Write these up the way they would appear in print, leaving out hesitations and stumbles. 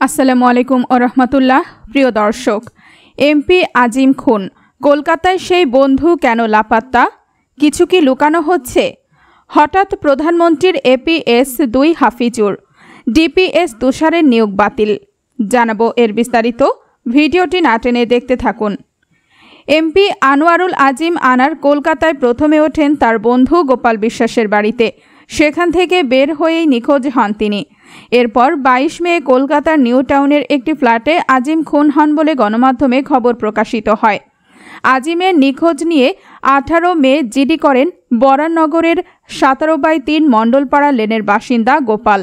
আসসালামু আলাইকুম ও রহমতুল্লাহ। প্রিয় দর্শক, এমপি আজিম খুন, কলকাতায় সেই বন্ধু কেন লাপাত্তা? কিছু কি লুকানো হচ্ছে? হঠাৎ প্রধানমন্ত্রীর APS-2 হাফিজুর, DPS তুষারের নিয়োগ বাতিল। জানাবো এর বিস্তারিত, ভিডিওটি না টেনে দেখতে থাকুন। এমপি আনোয়ারুল আজিম আনার কলকাতায় প্রথমে ওঠেন তার বন্ধু গোপাল বিশ্বাসের বাড়িতে। সেখান থেকে বের হয়েই নিখোঁজ হন তিনি। এরপর 22 মে কলকাতার নিউ টাউনের একটি ফ্ল্যাটে আজিম খুন হন বলে গণমাধ্যমে খবর প্রকাশিত হয়। আজিমের নিখোঁজ নিয়ে 18 মে জিডি করেন বরানগরের 17/3 মণ্ডলপাড়া লেনের বাসিন্দা গোপাল।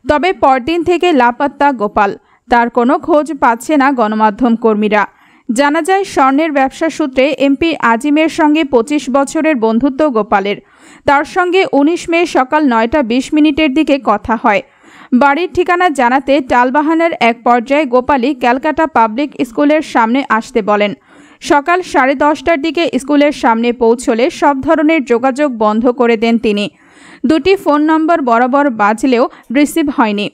তবে পরদিন থেকে লাপাত্তা গোপাল, তার কোনো খোঁজ পাচ্ছে না গণমাধ্যম কর্মীরা। জানা যায়, স্বর্ণের ব্যবসা সূত্রে এমপি আজিমের সঙ্গে 25 বছরের বন্ধুত্ব গোপালের। তার সঙ্গে 19 মে সকাল 9:20 দিকে কথা হয়। বাড়ির ঠিকানা জানাতে টালবাহানার এক পর্যায়ে গোপালই ক্যালকাটা পাবলিক স্কুলের সামনে আসতে বলেন। সকাল 10:30টার দিকে স্কুলের সামনে পৌঁছলে সব ধরনের যোগাযোগ বন্ধ করে দেন তিনি। 2টি ফোন নম্বর বরাবর বাজলেও রিসিভ হয়নি।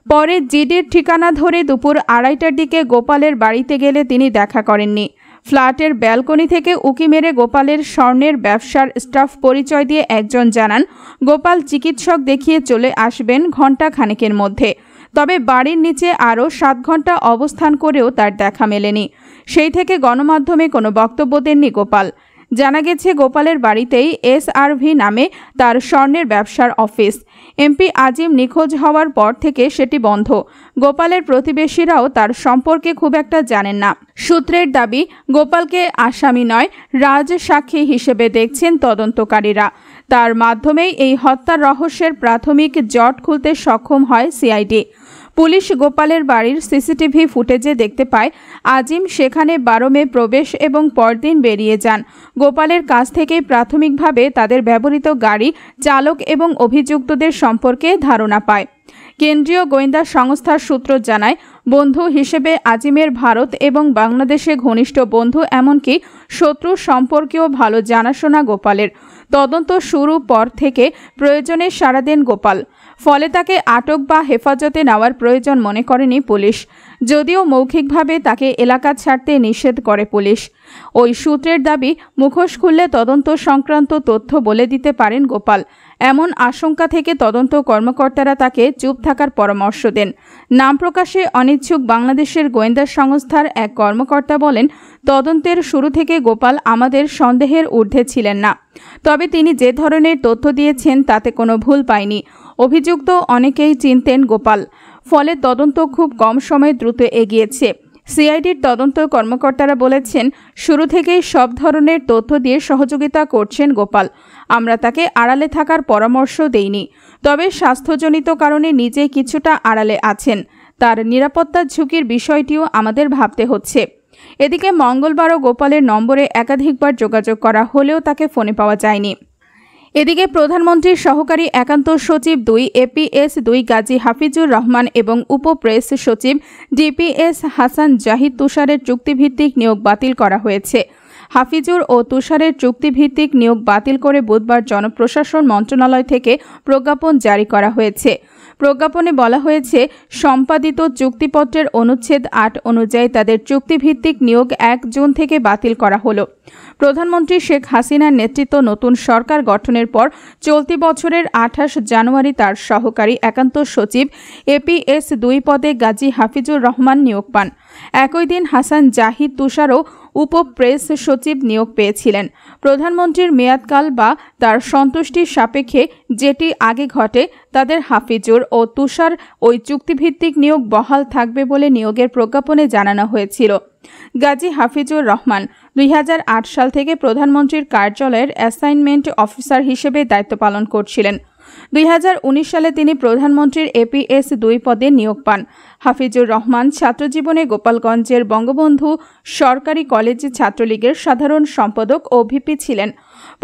পরে জিডির ঠিকানা ধরে দুপুর 2:30টার দিকে গোপালের বাড়িতে গেলে তিনি দেখা করেননি। ফ্ল্যাটের ব্যালকনি থেকে উকি মেরে গোপালের স্বর্ণের ব্যবসার স্টাফ পরিচয় দিয়ে একজন জানান, গোপাল চিকিৎসক দেখিয়ে চলে আসবেন ঘণ্টা খানেকের মধ্যে। তবে বাড়ির নিচে আরও 7 ঘন্টা অবস্থান করেও তার দেখা মেলেনি। সেই থেকে গণমাধ্যমে কোনো বক্তব্য দেননি গোপাল। জানা গেছে, গোপালের বাড়িতেই SRV নামে তার স্বর্ণের ব্যবসার অফিস। এমপি আজিম নিখোঁজ হওয়ার পর থেকে সেটি বন্ধ। গোপালের প্রতিবেশীরাও তার সম্পর্কে খুব একটা জানেন না। সূত্রের দাবি, গোপালকে আসামি নয়, রাজসাক্ষী হিসেবে দেখছেন তদন্তকারীরা। তার মাধ্যমেই এই হত্যার রহস্যের প্রাথমিক জট খুলতে সক্ষম হয় সিআইডি। পুলিশ গোপালের বাড়ির সিসিটিভি ফুটেজে দেখতে পায় আজিম সেখানে 12 মে প্রবেশ এবং পরদিন বেরিয়ে যান। গোপালের কাছ থেকে প্রাথমিকভাবে তাদের ব্যবহৃত গাড়ি, চালক এবং অভিযুক্তদের সম্পর্কে ধারণা পায়। কেন্দ্রীয় গোয়েন্দা সংস্থার সূত্র জানায়, বন্ধু হিসেবে আজিমের ভারত এবং বাংলাদেশে ঘনিষ্ঠ বন্ধু, এমনকি শত্রু সম্পর্কেও ভালো জানাশোনা গোপালের। তদন্ত শুরু পর থেকে প্রয়োজনে সাড়া দেন গোপাল। ফলে তাকে আটক বা হেফাজতে নেওয়ার প্রয়োজন মনে করেনি পুলিশ। যদিও মৌখিকভাবে তাকে এলাকা ছাড়তে নিষেধ করে পুলিশ। ওই সূত্রের দাবি, মুখোশ খুললে তদন্ত সংক্রান্ত তথ্য বলে দিতে পারেন গোপাল। এমন আশঙ্কা থেকে তদন্ত কর্মকর্তারা তাকে চুপ থাকার পরামর্শ দেন। নাম প্রকাশে অনিচ্ছুক বাংলাদেশের গোয়েন্দা সংস্থার এক কর্মকর্তা বলেন, তদন্তের শুরু থেকে গোপাল আমাদের সন্দেহের ঊর্ধ্বে ছিলেন না। তবে তিনি যে ধরনের তথ্য দিয়েছেন তাতে কোনো ভুল পায়নি। অভিযুক্ত অনেকেই চিনতেন গোপাল। ফলে তদন্ত খুব কম সময়ে দ্রুত এগিয়েছে। সিআইডির তদন্ত কর্মকর্তারা বলেছেন, শুরু থেকেই সব ধরনের তথ্য দিয়ে সহযোগিতা করছেন গোপাল। আমরা তাকে আড়ালে থাকার পরামর্শ দেইনি। তবে স্বাস্থ্যজনিত কারণে নিজেই কিছুটা আড়ালে আছেন। তার নিরাপত্তার ঝুঁকির বিষয়টিও আমাদের ভাবতে হচ্ছে। এদিকে মঙ্গলবারও গোপালের নম্বরে একাধিকবার যোগাযোগ করা হলেও তাকে ফোনে পাওয়া যায়নি। এদিকে প্রধানমন্ত্রীর সহকারী একান্ত সচিব 2 APS-2 গাজী হাফিজুর রহমান এবং উপ প্রেস সচিব DPS হাসান জাহিদ তুষারের চুক্তিভিত্তিক নিয়োগ বাতিল করা হয়েছে। হাফিজুর ও তুষারের চুক্তিভিত্তিক নিয়োগ বাতিল করে বুধবার জনপ্রশাসন মন্ত্রণালয় থেকে প্রজ্ঞাপন জারি করা হয়েছে। প্রজ্ঞাপনে বলা হয়েছে, সম্পাদিত চুক্তিপত্রের অনুচ্ছেদ 8 অনুযায়ী তাদের চুক্তিভিত্তিক নিয়োগ 1 জুন থেকে বাতিল করা হলো। প্রধানমন্ত্রী শেখ হাসিনার নেতৃত্ব নতুন সরকার গঠনের পর চলতি বছরের 28 জানুয়ারি তার সহকারী একান্ত সচিব APS-2 পদে গাজী হাফিজুর রহমান নিয়োগ পান। একই দিন হাসান জাহিদ তুষারও উপ প্রেস সচিব নিয়োগ পেয়েছিলেন। প্রধানমন্ত্রীর মেয়াদকাল বা তার সন্তুষ্টির সাপেক্ষে যেটি আগে ঘটে, তাদের হাফিজুর ও তুষার ওই চুক্তিভিত্তিক নিয়োগ বহাল থাকবে বলে নিয়োগের প্রজ্ঞাপনে জানানো হয়েছিল। গাজী হাফিজুর রহমান 2008 সাল থেকে প্রধানমন্ত্রীর কার্যালয়ের অ্যাসাইনমেন্ট অফিসার হিসেবে দায়িত্ব পালন করছিলেন। 2019 সালে তিনি প্রধানমন্ত্রীর APS-2 পদে নিয়োগ পান। হাফিজুর রহমান ছাত্রজীবনে গোপালগঞ্জের বঙ্গবন্ধু সরকারি কলেজে ছাত্রলীগের সাধারণ সম্পাদক ও ভিপি ছিলেন।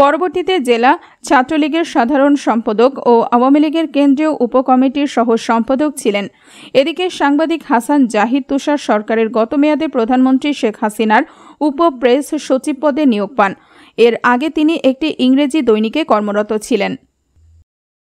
পরবর্তীতে জেলা ছাত্রলীগের সাধারণ সম্পাদক ও আওয়ামী লীগের কেন্দ্রীয় উপকমিটির সহ সম্পাদক ছিলেন। এদিকে সাংবাদিক হাসান জাহিদ তুষার সরকারের গত মেয়াদে প্রধানমন্ত্রী শেখ হাসিনার উপ প্রেস সচিব পদে নিয়োগ পান। এর আগে তিনি একটি ইংরেজি দৈনিকে কর্মরত ছিলেন।